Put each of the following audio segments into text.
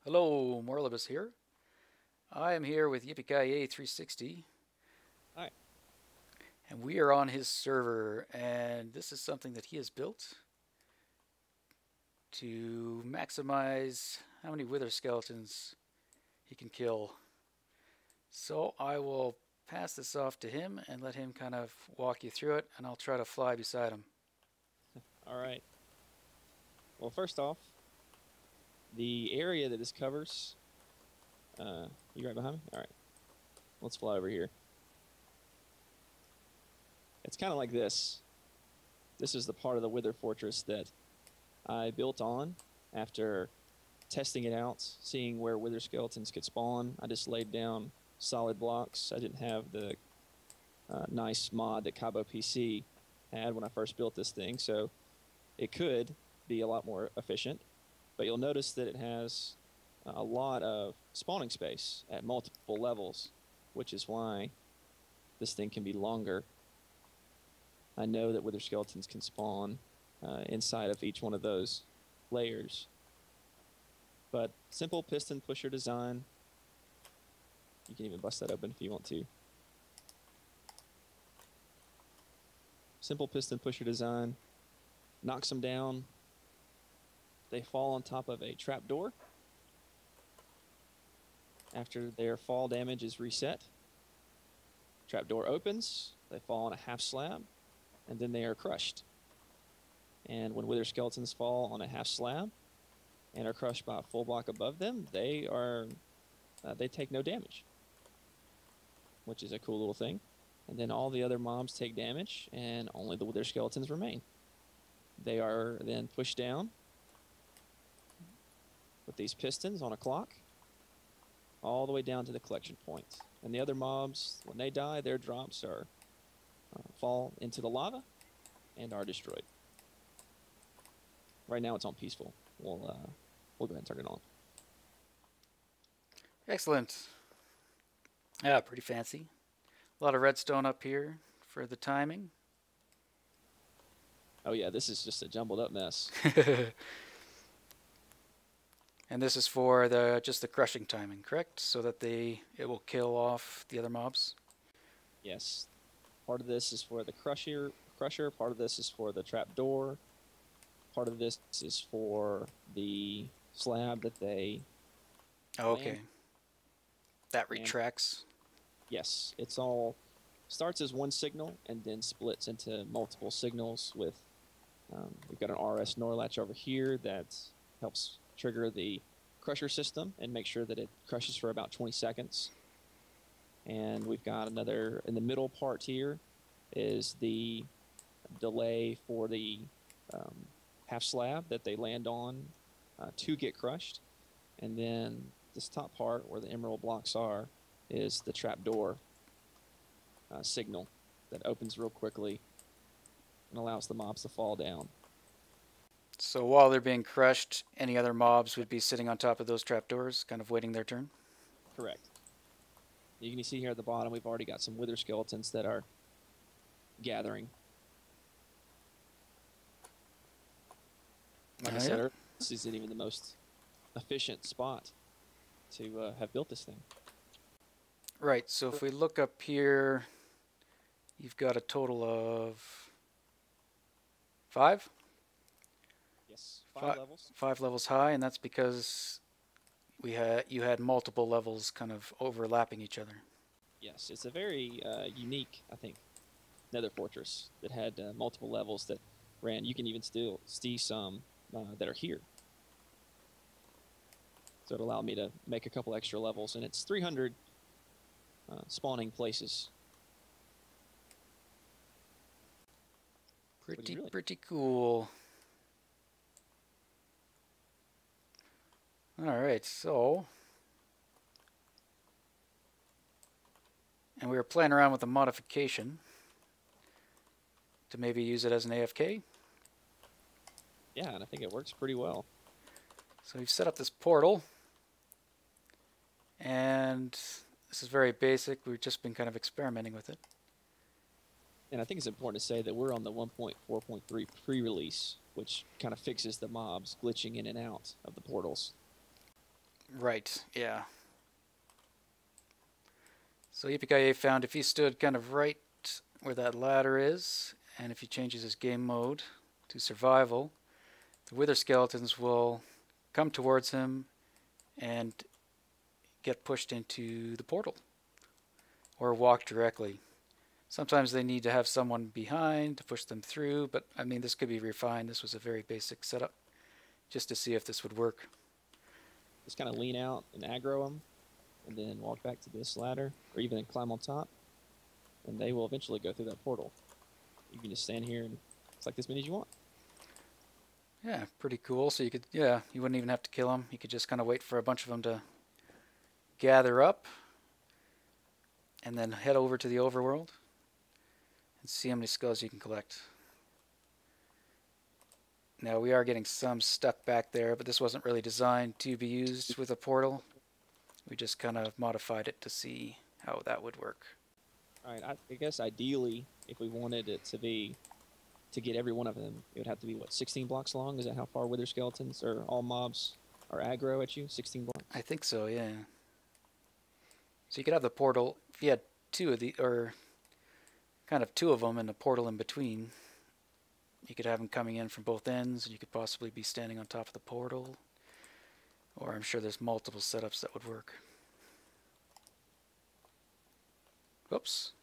Hello, Morlibus here. I am here with YippyKaiaye 360, Hi. and we are on his server, and this is something that he has built to maximize how many wither skeletons he can kill. So I will pass this off to him and let him kind of walk you through it, and I'll try to fly beside him. All right. Well, first off, the area that this covers. You right behind me? All right. Let's fly over here. It's kind of like this. This is the part of the Wither Fortress that I built on after testing it out, seeing where wither skeletons could spawn. I just laid down solid blocks. I didn't have the nice mod that Cabo PC had when I first built this thing, so it could be a lot more efficient. But you'll notice that it has a lot of spawning space at multiple levels, which is why this thing can be longer. I know that wither skeletons can spawn inside of each one of those layers. But simple piston pusher design. You can even bust that open if you want to. Simple piston pusher design. Knocks them down. They fall on top of a trapdoor. After their fall damage is reset, trapdoor opens, they fall on a half slab, and then they are crushed. And when wither skeletons fall on a half slab and are crushed by a full block above them, they take no damage, which is a cool little thing. And then all the other mobs take damage, and only the wither skeletons remain. They are then pushed down with these pistons on a clock all the way down to the collection point. And the other mobs, when they die, their drops are fall into the lava and are destroyed. Right now it's on peaceful. We'll go ahead and turn it on. Excellent. Yeah, pretty fancy. A lot of redstone up here for the timing. Oh yeah, this is just a jumbled up mess. And this is for just the crushing timing, correct? So that it will kill off the other mobs. Yes. Part of this is for the crusher, part of this is for the trapdoor, part of this is for the slab that they Okay. land. That retracts. Yes, it's all starts as one signal and then splits into multiple signals with we've got an RS NOR latch over here that helps trigger the crusher system and make sure that it crushes for about 20 seconds. And we've got another in the middle part here is the delay for the half slab that they land on to get crushed. And then this top part where the emerald blocks are is the trapdoor signal that opens real quickly and allows the mobs to fall down. So while they're being crushed, any other mobs would be sitting on top of those trapdoors, kind of waiting their turn? Correct. You can see here at the bottom, we've already got some wither skeletons that are gathering. Like I said, this isn't even the most efficient spot to have built this thing. Right, so if we look up here, you've got a total of 5? Yes, 5 levels. 5 levels high, and that's because you had multiple levels kind of overlapping each other. Yes, it's a very unique, I think, nether fortress that had multiple levels that ran. You can even still see some that are here. So it allowed me to make a couple extra levels, and it's 300 spawning places. Pretty cool. Alright, so... And we were playing around with a modification to maybe use it as an AFK. Yeah, and I think it works pretty well. So we've set up this portal. And this is very basic. We've just been kind of experimenting with it. And I think it's important to say that we're on the 1.4.3 pre-release, which kind of fixes the mobs glitching in and out of the portals. Right, yeah. So YippyKaiaye found if he stood kind of right where that ladder is, and if he changes his game mode to survival, the wither skeletons will come towards him and get pushed into the portal or walk directly. Sometimes they need to have someone behind to push them through, but I mean, this could be refined. This was a very basic setup just to see if this would work. Just kind of lean out and aggro them, and then walk back to this ladder, or even climb on top, and they will eventually go through that portal. You can just stand here and select as many as you want. Yeah, pretty cool. So you could, yeah, you wouldn't even have to kill them. You could just kind of wait for a bunch of them to gather up and then head over to the overworld and see how many skulls you can collect. Now we are getting some stuck back there, but this wasn't really designed to be used with a portal. We just kind of modified it to see how that would work. Alright, I guess ideally, if we wanted it to be, to get every one of them, it would have to be, what, 16 blocks long? Is that how far wither skeletons or all mobs are aggro at you? 16 blocks? I think so, yeah. So you could have the portal, if you had two of the, or kind of two of them and a portal in between, you could have them coming in from both ends, and you could possibly be standing on top of the portal. Or I'm sure there's multiple setups that would work. Whoops.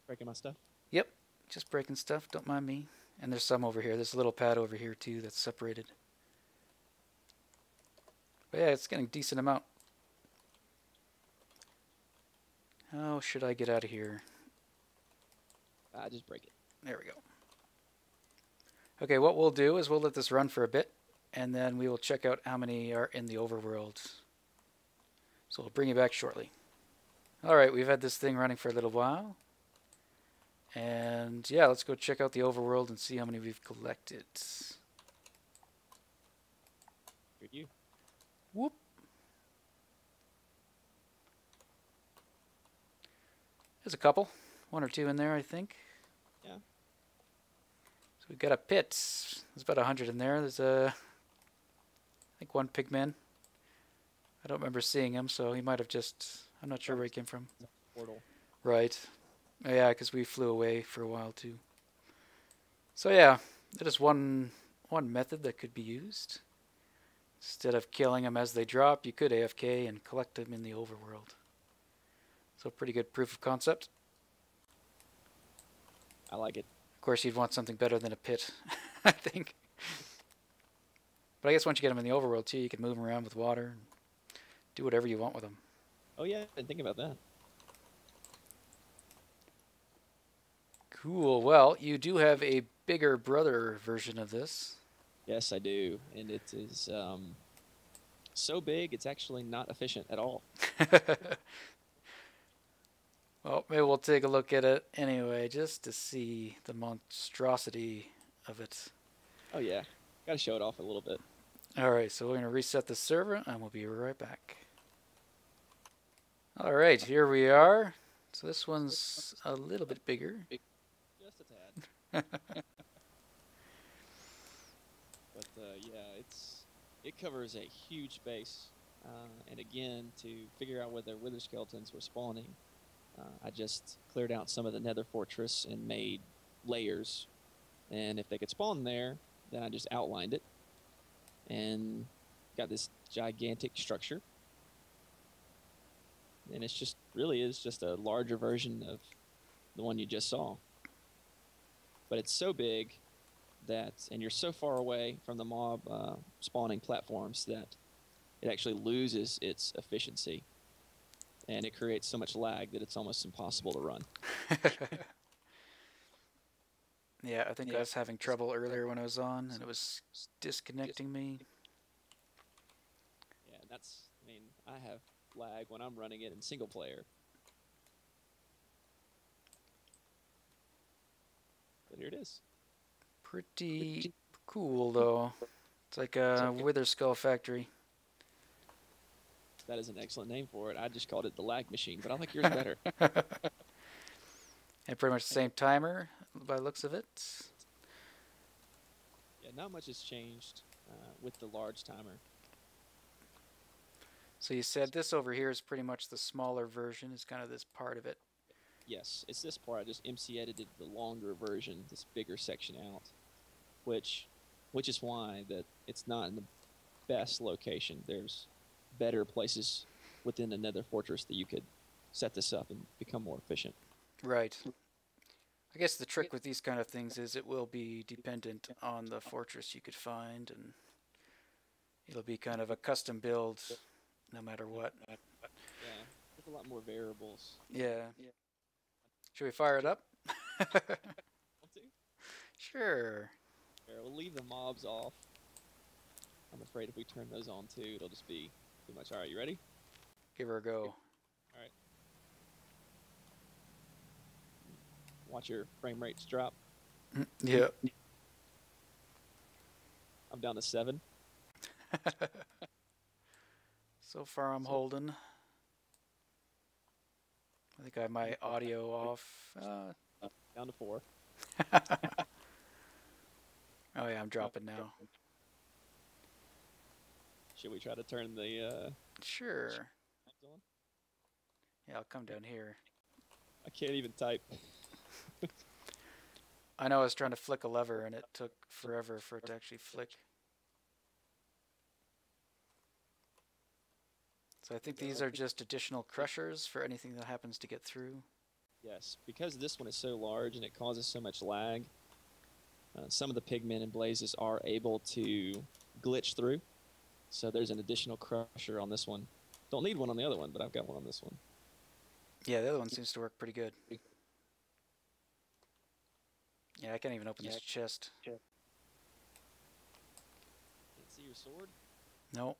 Breaking my stuff? Yep, just breaking stuff, don't mind me. And there's some over here. There's a little pad over here too that's separated. But yeah, it's getting a decent amount. How should I get out of here? Just break it. There we go. Okay, what we'll do is we'll let this run for a bit, and then we will check out how many are in the overworld. So we'll bring you back shortly. Alright, we've had this thing running for a little while. And yeah, let's go check out the overworld and see how many we've collected. Good you. Whoop. There's a couple. One or two in there, I think. Yeah. So we've got a pit. There's about 100 in there. There's I think one pigman. I don't remember seeing him, so he might have just, I'm not sure where he came from. Portal. Right. Oh, yeah, because we flew away for a while too. So yeah, that is one method that could be used. Instead of killing them as they drop, you could AFK and collect them in the overworld. So pretty good proof of concept. I like it. Of course, you'd want something better than a pit, I think. But I guess once you get them in the overworld too, you can move them around with water and do whatever you want with them. Oh yeah, I didn't think about that. Cool. Well, you do have a bigger brother version of this. Yes, I do. And it is so big, it's actually not efficient at all. Well, maybe we'll take a look at it anyway, just to see the monstrosity of it. Oh yeah, gotta show it off a little bit. Alright, so we're going to reset the server, and we'll be right back. Alright, here we are. So this one's a little bit bigger. Just a tad. But yeah, it covers a huge space. And again, to figure out whether wither skeletons were spawning, I just cleared out some of the nether fortress and made layers. And if they could spawn there, then I just outlined it. And got this gigantic structure. And it's just, really is just a larger version of the one you just saw. But it's so big that, and you're so far away from the mob spawning platforms that it actually loses its efficiency. And it creates so much lag that it's almost impossible to run. Yeah, I think I was having trouble earlier when I was on, and it was disconnecting me. Yeah, that's, I mean, I have lag when I'm running it in single player. But here it is. Pretty cool, though. It's like a wither skull factory. That is an excellent name for it. I just called it the lag machine, but I like yours better. And pretty much the same timer, by the looks of it. Yeah, not much has changed. with the large timer. So you said this over here is pretty much the smaller version, is kind of this part of it. Yes, it's this part. I just MC edited the longer version, this bigger section out, which is why that it's not in the best location. There's better places within another fortress that you could set this up and become more efficient. Right. I guess the trick with these kind of things is it will be dependent on the fortress you could find, and it'll be kind of a custom build no matter what. Yeah, there's a lot more variables. Yeah. Should we fire it up? Want to? Sure. Here, we'll leave the mobs off. I'm afraid if we turn those on too, it'll just be too much. All right, you ready? Give her a go. All right. Watch your frame rates drop. Yeah. I'm down to 7. So far I'm holding. I think I have my audio off. Down to 4. Oh yeah, I'm dropping now. Should we try to turn the Sure. on? Yeah, I'll come down here. I can't even type. I know I was trying to flick a lever and it took forever for it to actually flick. So I think these are just additional crushers for anything that happens to get through. Yes, because this one is so large and it causes so much lag, some of the pigmen and blazes are able to glitch through. So there's an additional crusher on this one. Don't need one on the other one, but I've got one on this one. Yeah, the other one seems to work pretty good. Yeah, I can't even open this chest. Can't see your sword? Nope.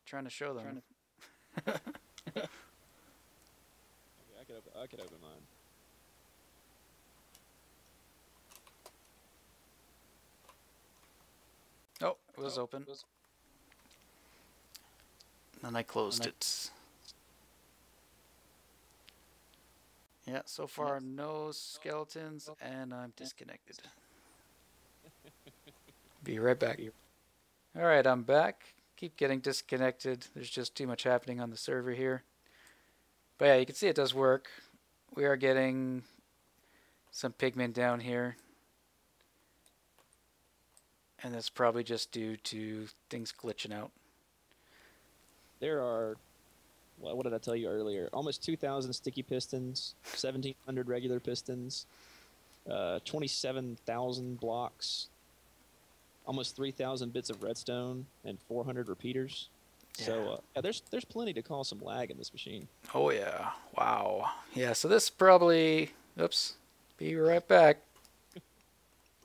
Trying to show them. Okay, I could open mine. Oh, it was open. And I closed it. Yeah, so far no skeletons, and I'm disconnected. Be right back. Alright, I'm back. Keep getting disconnected. There's just too much happening on the server here. But yeah, you can see it does work. We are getting some pigmen down here. And that's probably just due to things glitching out. There are, well, what did I tell you earlier? Almost 2,000 sticky pistons, 1,700 regular pistons, 27,000 blocks, almost 3,000 bits of redstone, and 400 repeaters. Yeah. So yeah, there's plenty to cause some lag in this machine. Oh yeah, wow. Yeah, so this probably, oops, be right back.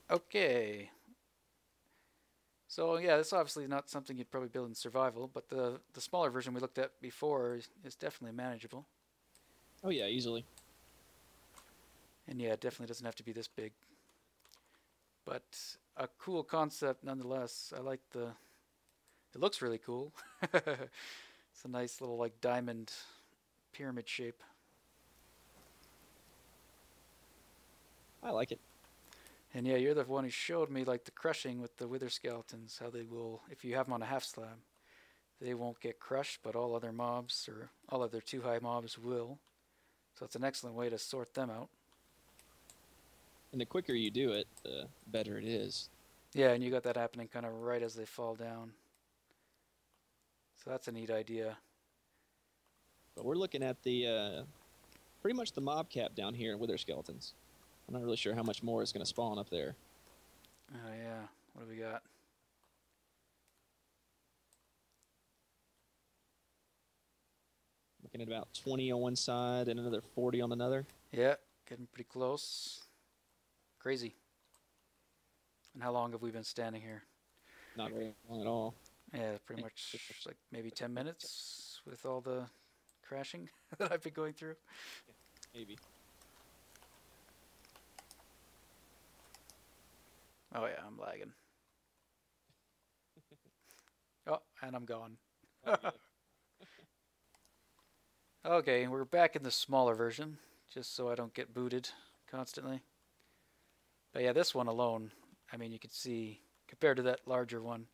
Okay. So yeah, this is obviously not something you'd probably build in survival, but the smaller version we looked at before is definitely manageable. Oh yeah, easily. And yeah, it definitely doesn't have to be this big. But a cool concept nonetheless. I like it looks really cool. It's a nice little like diamond pyramid shape. I like it. And yeah, you're the one who showed me like the crushing with the wither skeletons, how they will, if you have them on a half slab, they won't get crushed, but all other mobs or all other 2-high mobs will. So it's an excellent way to sort them out. And the quicker you do it, the better it is. Yeah, and you got that happening kind of right as they fall down. So that's a neat idea. But we're looking at the pretty much the mob cap down here in wither skeletons. I'm not really sure how much more is going to spawn up there. Oh yeah, what do we got? Looking at about 20 on one side and another 40 on another. Yeah, getting pretty close. Crazy. And how long have we been standing here? Not very long at all. Yeah, pretty much like maybe 10 minutes with all the crashing that I've been going through. Maybe. Oh yeah, I'm lagging. Oh, and I'm gone. Okay, we're back in the smaller version, just so I don't get booted constantly. But yeah, this one alone, I mean, you can see, compared to that larger one,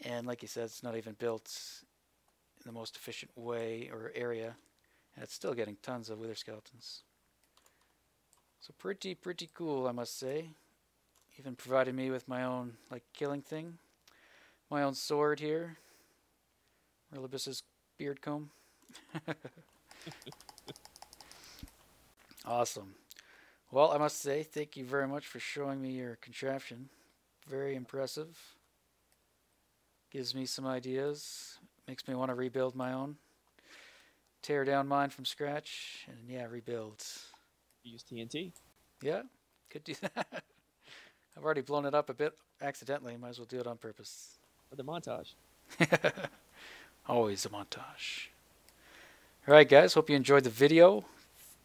And like you said, it's not even built in the most efficient way or area, and it's still getting tons of wither skeletons. So pretty cool, I must say. Even provided me with my own like killing thing, my own sword here, Rilibus's beard comb. Awesome. Well, I must say, thank you very much for showing me your contraption. Very impressive. Gives me some ideas. Makes me want to rebuild my own. Tear down mine from scratch, and yeah, rebuild. Use TNT. Yeah, could do that. I've already blown it up a bit accidentally. Might as well do it on purpose. For the montage. Always a montage. Alright guys, hope you enjoyed the video.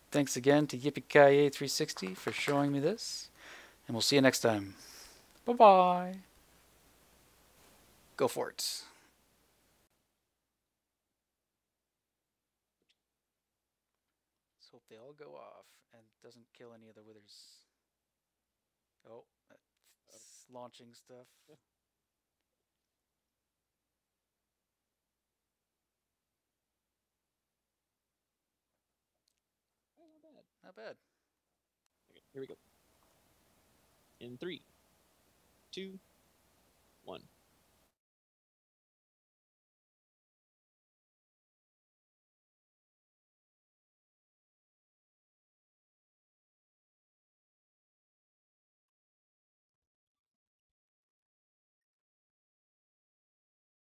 Thanks again to YippyKaiaye 360 for showing me this. And we'll see you next time. Bye-bye. Go for it. Let's hope they all go off and doesn't kill any of the withers. Oh, that's launching stuff. Not bad. Not bad. Okay, here we go. In 3, 2,